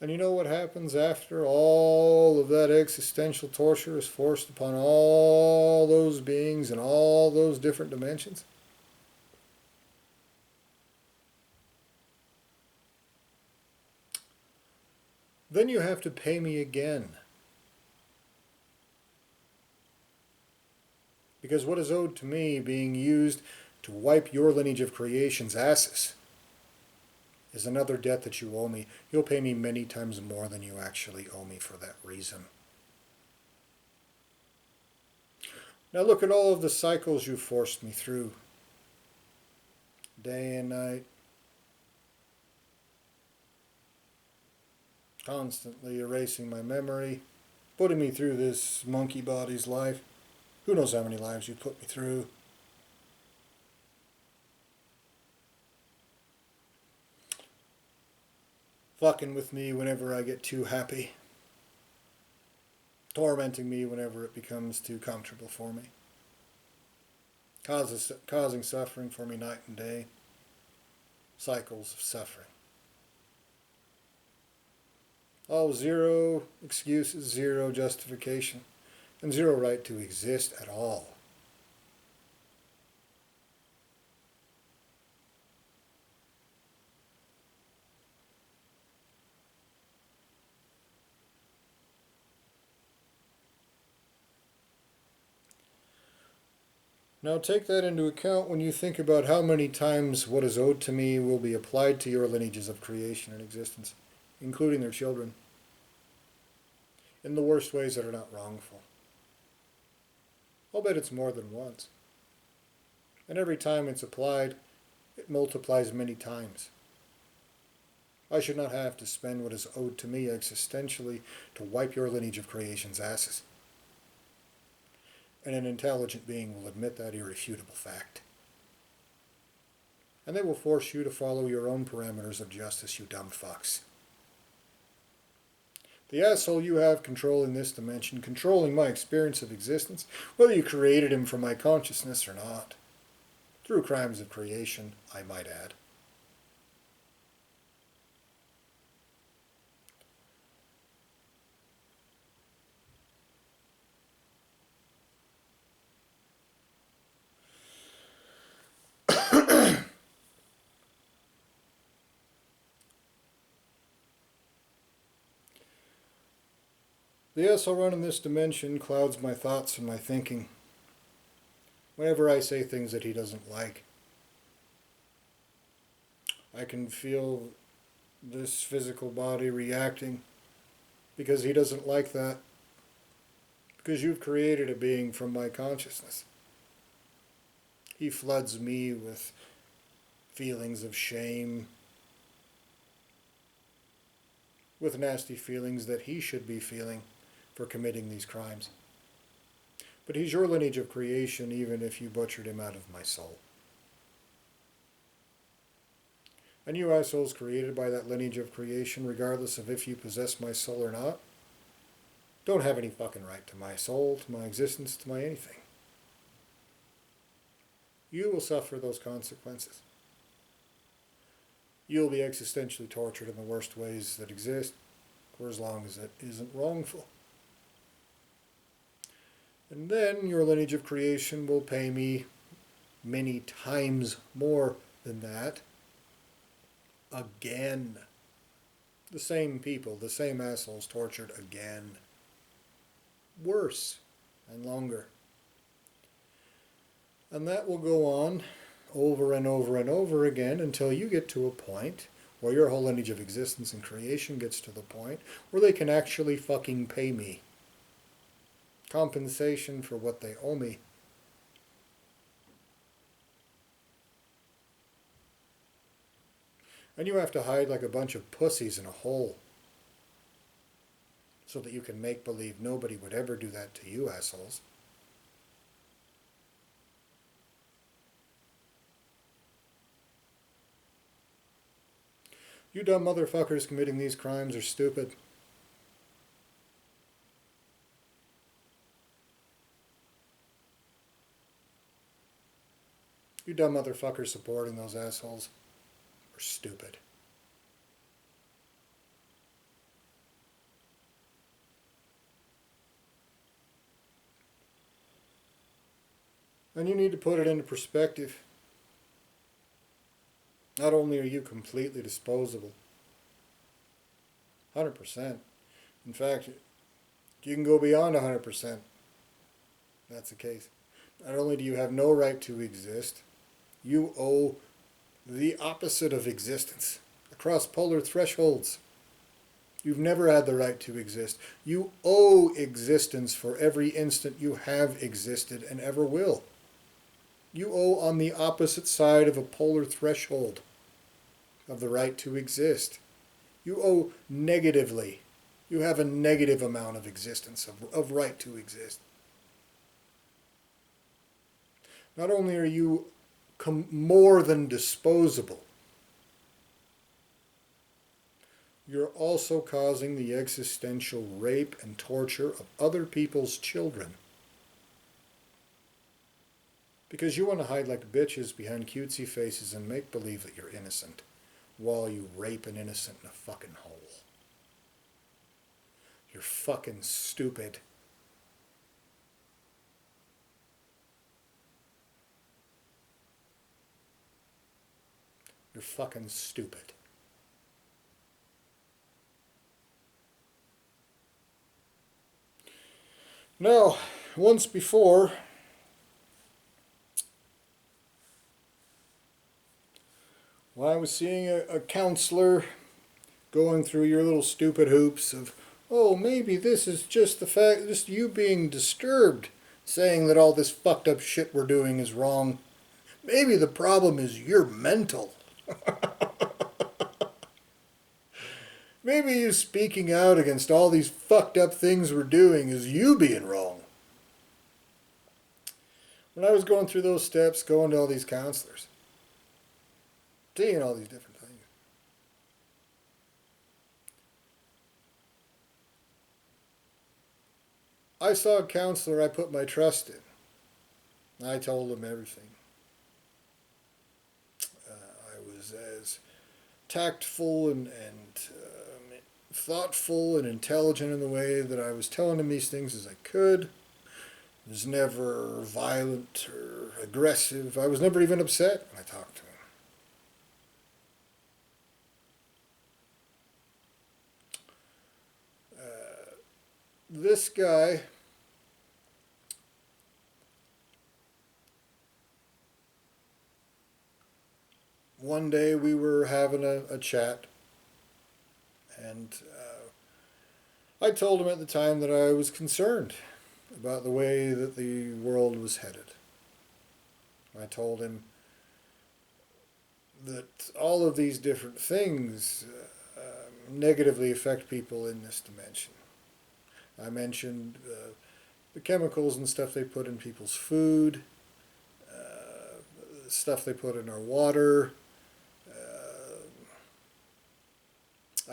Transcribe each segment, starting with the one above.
And you know what happens after all of that existential torture is forced upon all those beings in all those different dimensions? Then you have to pay me again. Because what is owed to me being used to wipe your lineage of creation's asses is another debt that you owe me. You'll pay me many times more than you actually owe me for that reason. Now look at all of the cycles you forced me through. Day and night. Constantly erasing my memory. Putting me through this monkey body's life. Who knows how many lives you put me through. Fucking with me whenever I get too happy. Tormenting me whenever it becomes too comfortable for me. Causing suffering for me night and day. Cycles of suffering. All zero excuses, zero justification, and zero right to exist at all. Now take that into account when you think about how many times what is owed to me will be applied to your lineages of creation and existence, including their children, in the worst ways that are not wrongful. I'll bet it's more than once. And every time it's applied, it multiplies many times. I should not have to spend what is owed to me existentially to wipe your lineage of creation's asses. And an intelligent being will admit that irrefutable fact. And they will force you to follow your own parameters of justice, you dumb fucks. The asshole you have controlling this dimension, controlling my experience of existence, whether you created him from my consciousness or not. Through crimes of creation, I might add. The asshole running this dimension clouds my thoughts and my thinking. Whenever I say things that he doesn't like, I can feel this physical body reacting because he doesn't like that. Because you've created a being from my consciousness. He floods me with feelings of shame, with nasty feelings that he should be feeling for committing these crimes. But he's your lineage of creation even if you butchered him out of my soul. And you assholes created by that lineage of creation, regardless of if you possess my soul or not, don't have any fucking right to my soul, to my existence, to my anything. You will suffer those consequences. You'll be existentially tortured in the worst ways that exist, for as long as it isn't wrongful. And then your lineage of creation will pay me many times more than that. Again. The same people, the same assholes tortured again. Worse and longer. And that will go on over and over and over again until you get to a point where your whole lineage of existence and creation gets to the point where they can actually fucking pay me compensation for what they owe me. And you have to hide like a bunch of pussies in a hole so that you can make believe nobody would ever do that to you assholes. You dumb motherfuckers committing these crimes are stupid. You dumb motherfuckers supporting those assholes are stupid. And you need to put it into perspective. Not only are you completely disposable, 100%. In fact, you can go beyond 100%. That's the case. Not only do you have no right to exist, you owe the opposite of existence across polar thresholds. You've never had the right to exist. You owe existence for every instant you have existed and ever will. You owe on the opposite side of a polar threshold of the right to exist. You owe negatively. You have a negative amount of existence, of right to exist. Not only are you more than disposable, you're also causing the existential rape and torture of other people's children. Because you want to hide like bitches behind cutesy faces and make believe that you're innocent, while you rape an innocent in a fucking hole. You're fucking stupid. You're fucking stupid. Now, once before, when I was seeing a counselor going through your little stupid hoops of, oh, maybe this is just the fact, just you being disturbed, saying that all this fucked up shit we're doing is wrong. Maybe the problem is you're mental. Maybe you speaking out against all these fucked up things we're doing is you being wrong. When I was going through those steps, going to all these counselors, seeing all these different things, I saw a counselor I put my trust in. I told him everything. I was as tactful and thoughtful and intelligent in the way that I was telling him these things as I could. I was never violent or aggressive. I was never even upset when I talked to him. This guy one day we were having a chat, and I told him at the time that I was concerned about the way that the world was headed. I told him that all of these different things negatively affect people in this dimension. I mentioned the chemicals and stuff they put in people's food, the stuff they put in our water.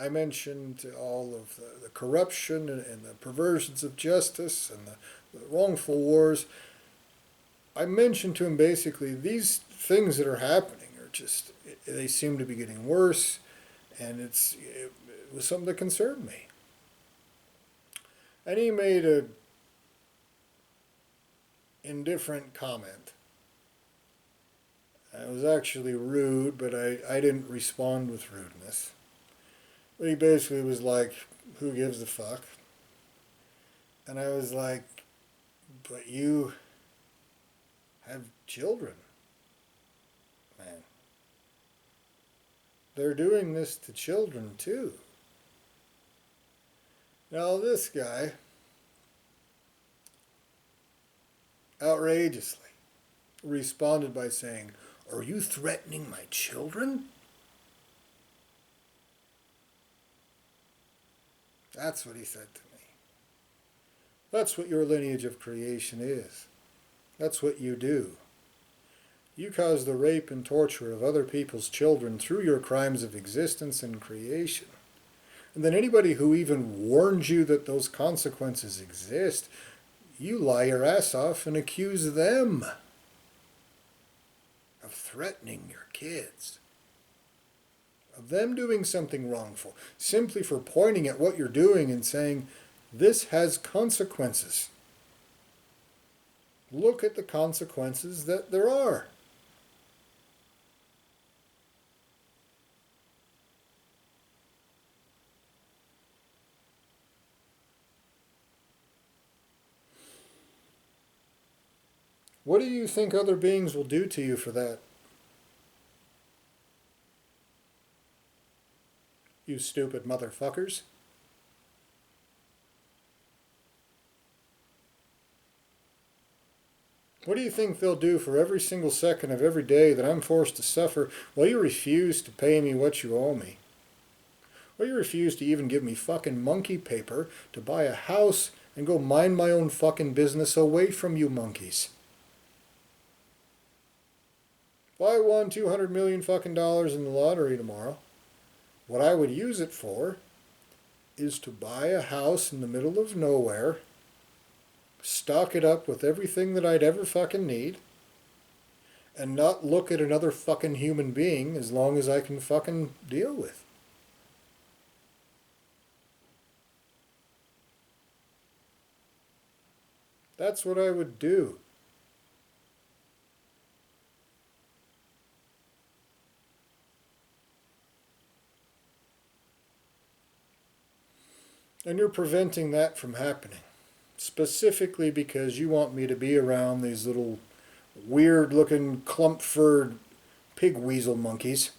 I mentioned all of the corruption and the perversions of justice and the wrongful wars. I mentioned to him basically these things that are happening are just, they seem to be getting worse, and it was something that concerned me. And he made a indifferent comment. It was actually rude, but I didn't respond with rudeness. But he basically was like, who gives a fuck? And I was like, but you have children, man. They're doing this to children too. Now this guy, outrageously, responded by saying, are you threatening my children? That's what he said to me. That's what your lineage of creation is. That's what you do. You cause the rape and torture of other people's children through your crimes of existence and creation. And then anybody who even warns you that those consequences exist, you lie your ass off and accuse them of threatening your kids, of them doing something wrongful, simply for pointing at what you're doing and saying, this has consequences. Look at the consequences that there are. What do you think other beings will do to you for that? You stupid motherfuckers. What do you think they'll do for every single second of every day that I'm forced to suffer while you refuse to pay me what you owe me? While you refuse to even give me fucking monkey paper to buy a house and go mind my own fucking business away from you monkeys? If I won 200 million fucking dollars in the lottery tomorrow, what I would use it for is to buy a house in the middle of nowhere, stock it up with everything that I'd ever fucking need, and not look at another fucking human being as long as I can fucking deal with. That's what I would do. And you're preventing that from happening. Specifically because you want me to be around these little weird looking clump furred pig weasel monkeys.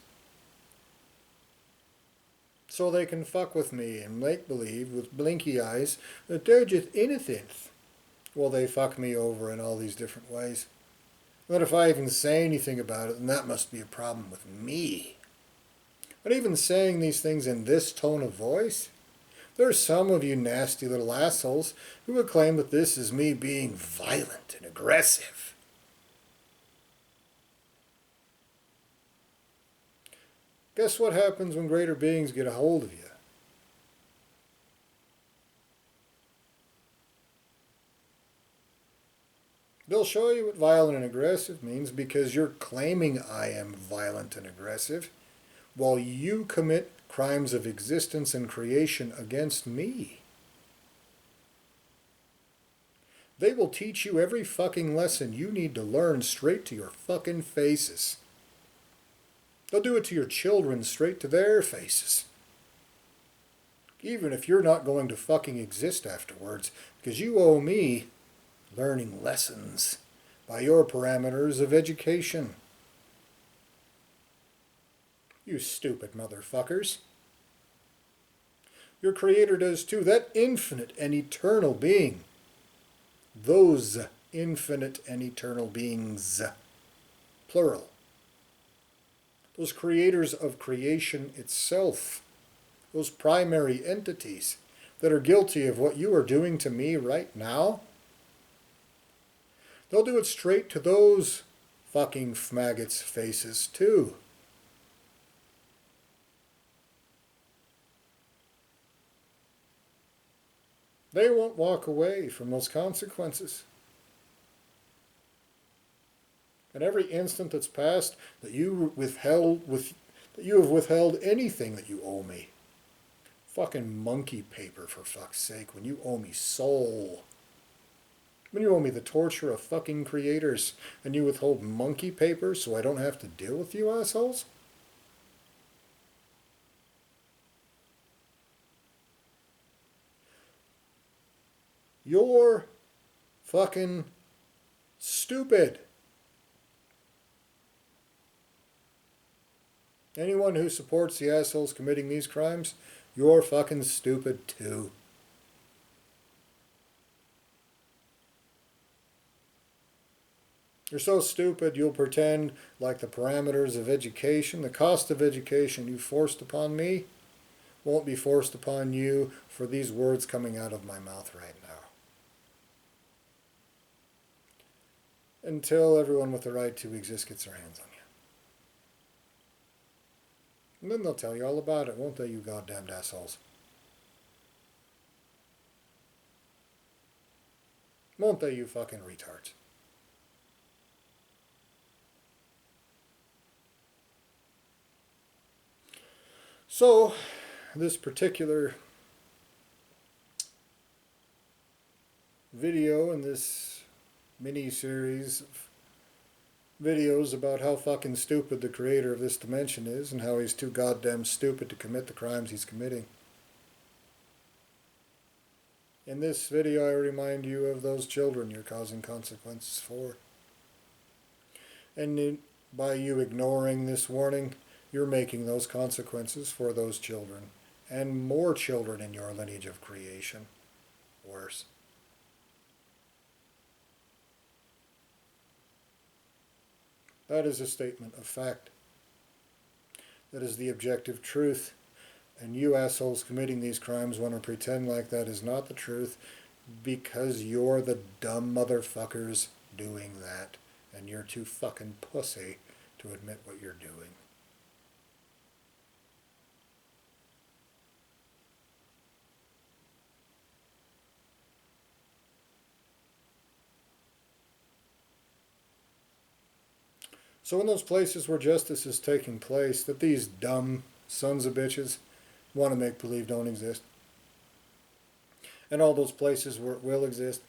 So they can fuck with me and make believe with blinky eyes that they're just innocent. Well, they fuck me over in all these different ways. But if I even say anything about it, then that must be a problem with me. But even saying these things in this tone of voice, there are some of you nasty little assholes who would claim that this is me being violent and aggressive. Guess what happens when greater beings get a hold of you? They'll show you what violent and aggressive means because you're claiming I am violent and aggressive while you commit crimes of existence and creation against me. They will teach you every fucking lesson you need to learn straight to your fucking faces. They'll do it to your children straight to their faces. Even if you're not going to fucking exist afterwards, because you owe me learning lessons by your parameters of education. You stupid motherfuckers. Your Creator does too. That infinite and eternal being. Those infinite and eternal beings. Plural. Those creators of creation itself. Those primary entities that are guilty of what you are doing to me right now. They'll do it straight to those fucking maggots' faces too. They won't walk away from those consequences. And every instant that's passed that you have withheld anything that you owe me. Fucking monkey paper, for fuck's sake, when you owe me soul. When you owe me the torture of fucking creators and you withhold monkey paper so I don't have to deal with you assholes? You're fucking stupid. Anyone who supports the assholes committing these crimes, you're fucking stupid too. You're so stupid you'll pretend like the parameters of education, the cost of education you forced upon me, won't be forced upon you for these words coming out of my mouth right now. Until everyone with the right to exist gets their hands on you. And then they'll tell you all about it, won't they, you goddamned assholes? Won't they, you fucking retards? So, this particular video and this mini-series of videos about how fucking stupid the creator of this dimension is and how he's too goddamn stupid to commit the crimes he's committing. In this video, I remind you of those children you're causing consequences for. And by you ignoring this warning, you're making those consequences for those children and more children in your lineage of creation worse. That is a statement of fact. That is the objective truth. And you assholes committing these crimes want to pretend like that is not the truth because you're the dumb motherfuckers doing that. And you're too fucking pussy to admit what you're doing. So in those places where justice is taking place, that these dumb sons of bitches want to make believe don't exist, and all those places where it will exist,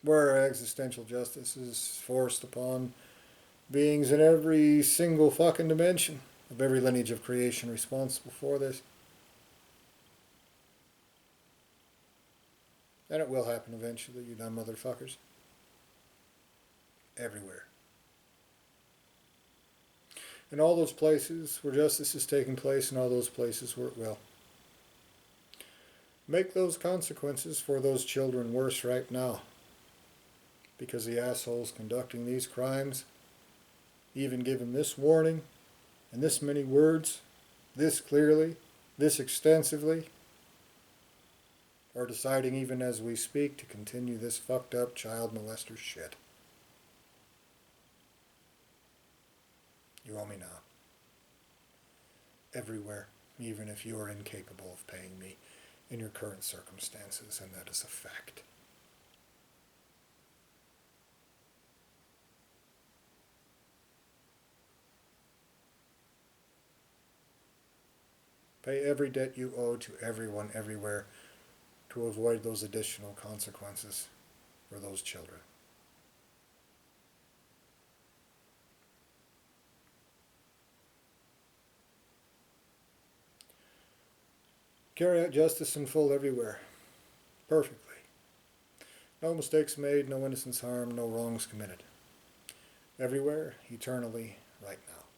where existential justice is forced upon beings in every single fucking dimension of every lineage of creation responsible for this. And it will happen eventually, you dumb motherfuckers. Everywhere. In all those places where justice is taking place, in all those places where it will. Make those consequences for those children worse right now. Because the assholes conducting these crimes, even given this warning, and this many words, this clearly, this extensively, are deciding even as we speak to continue this fucked up child molester shit. You owe me now. Everywhere, even if you are incapable of paying me in your current circumstances, and that is a fact. Pay every debt you owe to everyone everywhere to avoid those additional consequences for those children. Carry out justice in full everywhere, perfectly. No mistakes made, no innocents harmed, no wrongs committed. Everywhere, eternally, right now.